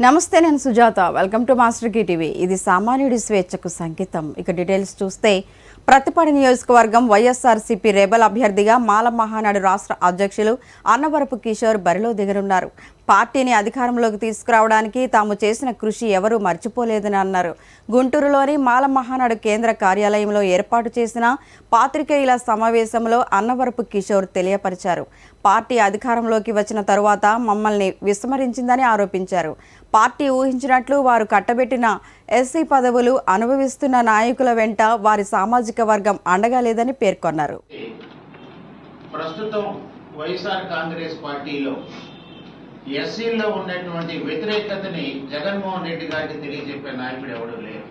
నమస్తే, నేను Sujatha. Welcome to master key TV. ఇది సామాన్యుడి స్వేచ్ఛకు సంకేతం. ఇక డీటెయిల్స్ చూస్తే, ప్రతిపాడు నియోజకవర్గం వైఎస్ఆర్సీపీ రెబల్ అభ్యర్థిగా మాల మహానాడు రాష్ట్ర అధ్యక్షులు అన్నవరపు కిషోర్ బరిలో దిగనున్నారు. పార్టీని అధికారంలోకి తీసుకురావడానికి తాము చేసిన కృషి ఎవరూ మర్చిపోలేదని అన్నారు. గుంటూరులోని మాల మహానాడు కేంద్ర కార్యాలయంలో ఏర్పాటు చేసిన పాత్రికేయుల సమావేశంలో అన్నవరపు కిషోర్ తెలియపరిచారు. పార్టీ అధికారంలోకి వచ్చిన తరువాత మమ్మల్ని విస్మరించిందని ఆరోపించారు. పార్టీ ఊహించినట్లు వారు కట్టబెట్టిన ఎస్సీ పదవులు అనుభవిస్తున్న నాయకుల వెంట వారి సామాజిక వర్గం అండగా లేదని పేర్కొన్నారు. ప్రస్తుతం వైఎస్ఆర్ కాంగ్రెస్ పార్టీలో ఎస్సీల్లో ఉన్నటువంటి వ్యతిరేకతని జగన్మోహన్ రెడ్డి గారికి తెలియజెప్పే నాయకుడు ఎవడూ లేరు.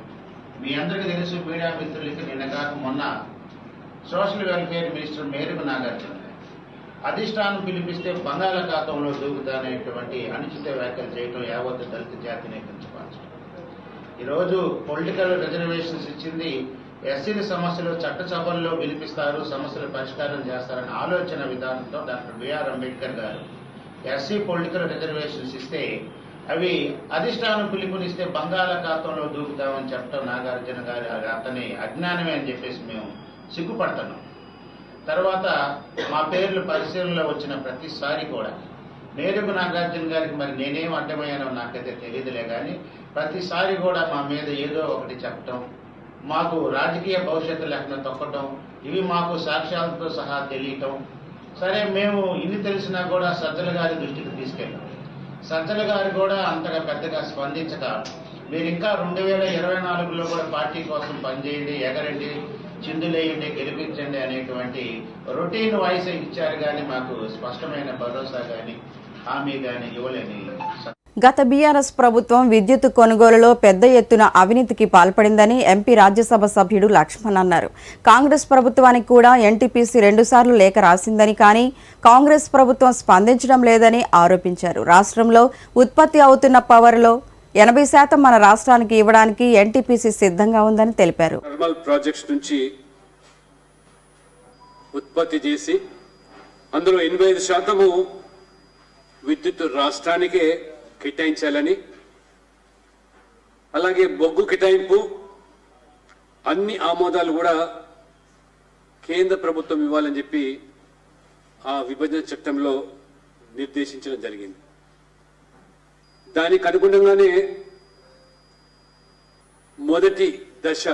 మీ అందరికీ తెలుసు, మీడియా మిత్రులకి నిన్న కాక మొన్న సోషల్ వెల్ఫేర్ మినిస్టర్ మేరకు నాగార్జున అధిష్టానం పిలిపిస్తే బంగాళాఖాతంలో దూకుతానేటువంటి అనుచిత వ్యాఖ్యలు చేయడం యావత్ దళిత జాతిని కించపరచడం. ఈరోజు పొలిటికల్ రిజర్వేషన్స్ ఇచ్చింది ఎస్సీల సమస్యలు చట్టసభల్లో పిలిపిస్తారు, సమస్యలు పరిష్కారం చేస్తారనే ఆలోచన విధానంతో డాక్టర్ బిఆర్ అంబేద్కర్ గారు ఎస్సీ పొలిటికల్ రిజర్వేషన్స్ ఇస్తే అవి అధిష్టానం పిలుపునిస్తే బంగాళాఖాతంలో దూకుతామని చెప్పడం నాగార్జున గారి అతని అజ్ఞానమే అని చెప్పేసి మేము సిగ్గుపడుతున్నాం. తర్వాత మా పేర్లు పరిశీలనలో వచ్చిన ప్రతిసారి కూడా నేరుగా నాగార్జున గారికి మరి నేనేం అడ్డమయ్యానో నాకైతే తెలియదులే, కానీ ప్రతిసారి కూడా మా మీద ఏదో ఒకటి చెప్పటం, మాకు రాజకీయ భవిష్యత్తు లేకుండా తొక్కటం, ఇవి మాకు సాక్ష్యాలతో సహా తెలియటం. సరే, మేము ఇన్ని తెలిసినా కూడా సజ్జల గారి దృష్టికి తీసుకెళ్ళాం. సజ్జల గారు కూడా అంతగా పెద్దగా స్పందించక, మీరు ఇంకా 2024లో కూడా పార్టీ కోసం పనిచేయండి, ఎగరండి, చిందులేయండి, గెలిపించండి అనేటువంటి రొటీన్ వాయిస్ ఇచ్చారు, కానీ మాకు స్పష్టమైన భరోసా కానీ హామీ కానీ ఇవ్వలేని. గత బీఆర్ఎస్ ప్రభుత్వం విద్యుత్ కొనుగోలులో పెద్ద ఎత్తున అవినీతికి పాల్పడిందని ఎంపీ రాజ్యసభ సభ్యుడు లక్ష్మణ్ అన్నారు. కాంగ్రెస్ ప్రభుత్వానికి కూడా ఎన్టీపీసీ 2 సార్లు లేఖ రాసిందని, కానీ కాంగ్రెస్ ప్రభుత్వం స్పందించడం లేదని ఆరోపించారు. రాష్ట్రంలో ఉత్పత్తి అవుతున్న పవర్లో 80% మన రాష్ట్రానికి ఇవ్వడానికి ఎన్టీపీసీ సిద్ధంగా ఉందని తెలిపారు. థర్మల్ ప్రాజెక్ట్స్ నుంచి ఉత్పత్తి చేసి అందులో 85% విద్యుత్ రాష్ట్రానికే కేటాయించాలని, అలాగే బొగ్గు కేటాయింపు అన్ని ఆమోదాలు కూడా కేంద్ర ప్రభుత్వం ఇవ్వాలని చెప్పి ఆ విభజన చట్టంలో నిర్దేశించడం జరిగింది. దానికి అనుగుణంగానే మొదటి దశ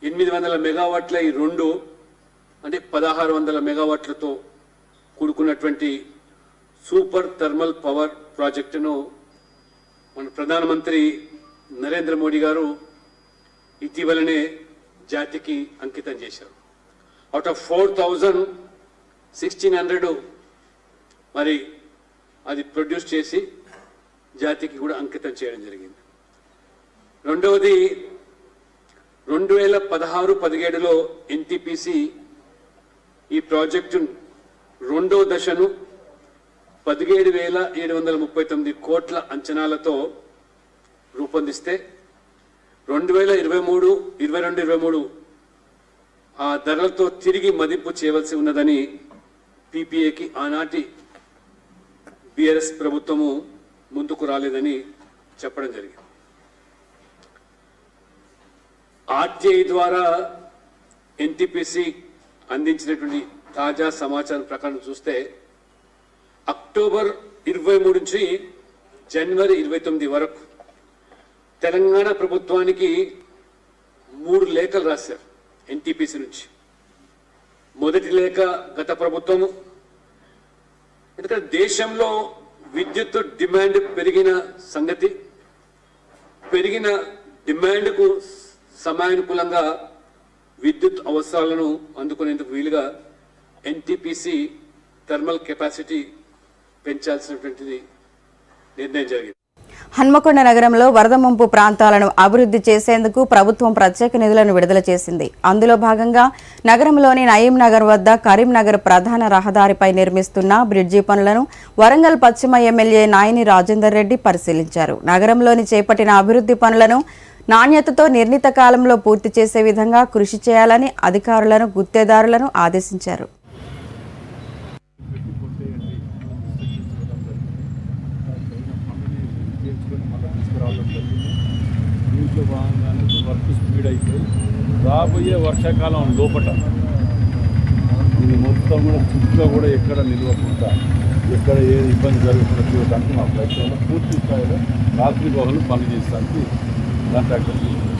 800 మెగావాట్ల ఈ 2 అంటే 1600 మెగావాట్లతో కూడుకున్నటువంటి సూపర్ థర్మల్ పవర్ ప్రాజెక్టును మన ప్రధానమంత్రి నరేంద్ర మోడీ గారు ఇటీవలనే జాతికి అంకితం చేశారు. అవుట్ ఆఫ్ 4000 1600 మరి అది ప్రొడ్యూస్ చేసి జాతికి కూడా అంకితం చేయడం జరిగింది. రెండవది 2016-17లో ఎన్టీపీసీ ఈ ప్రాజెక్టు 2వ దశను 17,739 కోట్ల అంచనాలతో రూపొందిస్తే 2022-23 ఆ ధరలతో తిరిగి మదింపు చేయవలసి ఉన్నదని పీపీఏకి ఆనాటి బీఆర్ఎస్ ప్రభుత్వము ముందుకు రాలేదని చెప్పడం జరిగింది. ఆర్టీఐ ద్వారా ఎన్టీపీసీ అందించినటువంటి తాజా సమాచారం ప్రకారం చూస్తే అక్టోబర్ 23 నుంచి జనవరి 29 వరకు తెలంగాణ ప్రభుత్వానికి 3 లేఖలు రాశారు ఎన్టీపీసీ నుంచి. మొదటి లేఖ గత ప్రభుత్వము, ఎందుకంటే దేశంలో విద్యుత్ డిమాండ్ పెరిగిన సంగతి, పెరిగిన డిమాండ్కు సమయానుకూలంగా విద్యుత్ అవసరాలను అందుకునేందుకు వీలుగా ఎన్టీపీసీ థర్మల్ కెపాసిటీ పెంచాల్సినటువంటిది నిర్ణయం జరిగింది. హన్మకొండ నగరంలో వరద ముంపు ప్రాంతాలను అభివృద్ధి చేసేందుకు ప్రభుత్వం ప్రత్యేక నిధులను విడుదల చేసింది. అందులో భాగంగా నగరంలోని నయీం నగర్ వద్ద కరీంనగర్ ప్రధాన రహదారిపై నిర్మిస్తున్న బ్రిడ్జి పనులను వరంగల్ పశ్చిమ ఎమ్మెల్యే నాయని రాజేందర్ రెడ్డి పరిశీలించారు. నగరంలోని చేపట్టిన అభివృద్ధి పనులను నాణ్యతతో నిర్ణీత కాలంలో పూర్తి చేసే విధంగా కృషి చేయాలని అధికారులను, గుత్తేదారులను ఆదేశించారు. చేయించుకొని మళ్ళీ తీసుకురావడం జరిగింది. దీంట్లో భాగంగానే వర్క్ స్పీడ్ అయిపోయి రాబోయే వర్షాకాలం లోపల ఇది మొత్తం కూడా చుట్టూ కూడా ఎక్కడ నిలవకుండా ఎక్కడ ఏ ఇబ్బంది జరగకుండా చూడటానికి మా ప్రయత్నంలో పూర్తి స్థాయిలో రాత్రి పగలు పని చేస్తానికి కాంట్రాక్టర్